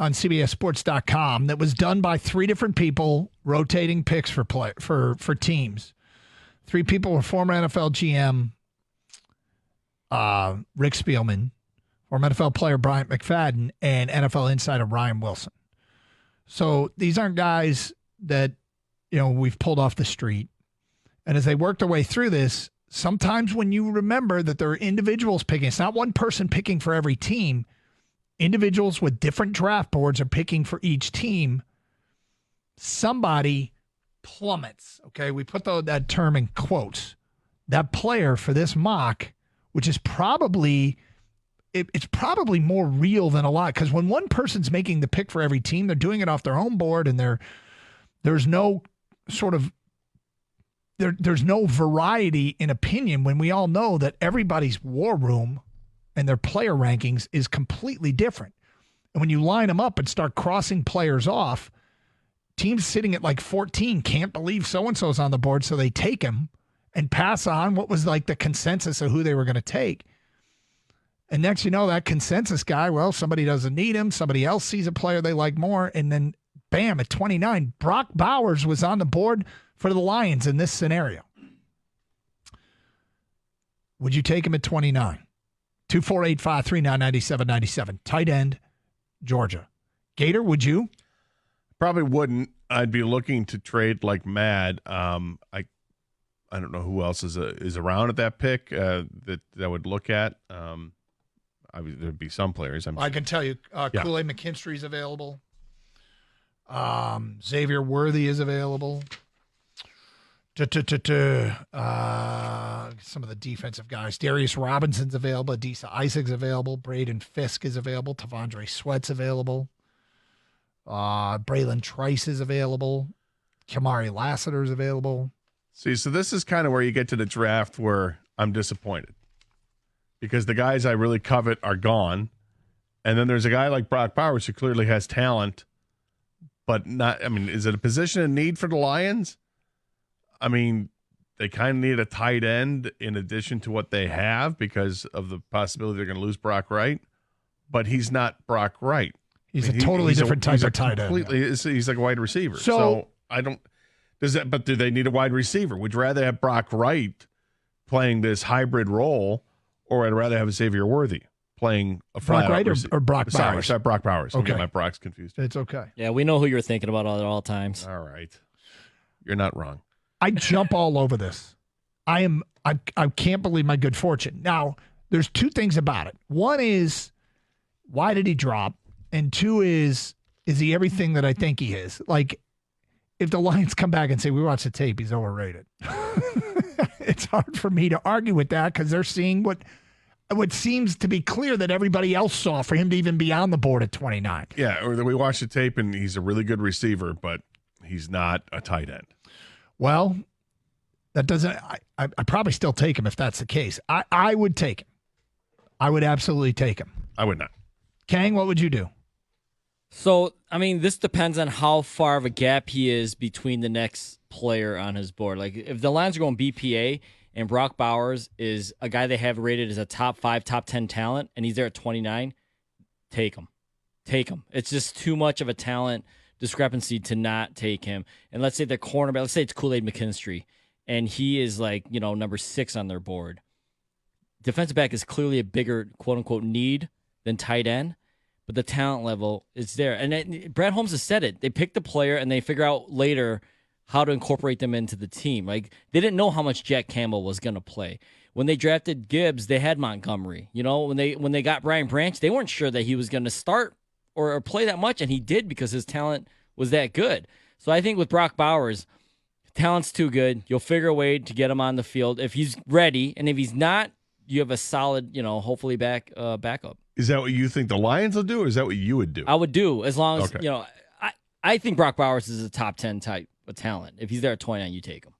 on CBSSports.com that was done by three different people rotating picks for teams. Three people were former NFL GM Rick Spielman, former NFL player Bryant McFadden, and NFL insider Ryan Wilson. So these aren't guys that, we've pulled off the street. And as they work their way through this, sometimes when you remember that there are individuals picking, it's not one person picking for every team. Individuals with different draft boards are picking for each team. Somebody plummets. Okay, we put that term in quotes. That player for this mock, which is probably it's probably more real than a lot, because when one person's making the pick for every team, they're doing it off their own board, and there's no sort of there's no variety in opinion when we all know that everybody's war room and their player rankings is completely different. And when you line them up and start crossing players off, teams sitting at like 14 can't believe so-and-so's on the board, so they take him and pass on what was like the consensus of who they were going to take. And next you know, that consensus guy, well, somebody doesn't need him. Somebody else sees a player they like more. And then, bam, at 29, Brock Bowers was on the board for the Lions in this scenario. Would you take him at 29? 248-539-9797. Tight end, Georgia. Gator, would you? Probably wouldn't. I'd be looking to trade like mad. I don't know who else is around at that pick that I would look at. There'd be some players. I can tell you, Kool-Aid McKinstry's available. Xavier Worthy is available. Some of the defensive guys. Darius Robinson's available. Adisa Isaac's available. Braden Fisk is available. Tavondre Sweat's available. Braylon Trice is available. Kamari Lassiter's available. See, so this is kind of where you get to the draft where I'm disappointed, because the guys I really covet are gone. And then there's a guy like Brock Bowers who clearly has talent, but not, is it a position in need for the Lions? They kind of need a tight end in addition to what they have because of the possibility they're going to lose Brock Wright, but he's not Brock Wright. He's a totally different type of tight end. He's like a wide receiver. So I don't, but do they need a wide receiver? Would you rather have Brock Wright playing this hybrid role, or I'd rather have Xavier Worthy playing a Brock Wright or Brock Bowers? Sorry, Brock Bowers. Okay. I'm getting my Brocks confused. It's okay. Yeah, we know who you're thinking about at all times. All right. You're not wrong. I jump all over this. I can't believe my good fortune. Now, there's two things about it. One is, why did he drop? And two is he everything that I think he is? Like, if the Lions come back and say, we watched the tape, he's overrated. It's hard for me to argue with that, because they're seeing what seems to be clear that everybody else saw for him to even be on the board at 29. Yeah, or that we watched the tape and he's a really good receiver, but he's not a tight end. Well, that doesn't – I probably still take him if that's the case. I would take him. I would absolutely take him. I would not. Kang, what would you do? So, this depends on how far of a gap he is between the next player on his board. Like, if the Lions are going BPA and Brock Bowers is a guy they have rated as a top 5, top 10 talent, and he's there at 29, take him. Take him. It's just too much of a talent discrepancy to not take him. And let's say the cornerback, let's say it's Kool-Aid McKinstry, and he is like, number 6 on their board. Defensive back is clearly a bigger, quote-unquote, need than tight end, but the talent level is there. And Brad Holmes has said it. They pick the player, and they figure out later how to incorporate them into the team. Like, they didn't know how much Jack Campbell was going to play. When they drafted Gibbs, they had Montgomery. When they got Brian Branch, they weren't sure that he was going to start or play that much, and he did because his talent was that good. So I think with Brock Bowers, talent's too good. You'll figure a way to get him on the field if he's ready, and if he's not, you have a solid, hopefully backup. Is that what you think the Lions will do, or is that what you would do? I would do, as long as, I think Brock Bowers is a top 10 type of talent. If he's there at 29, you take him.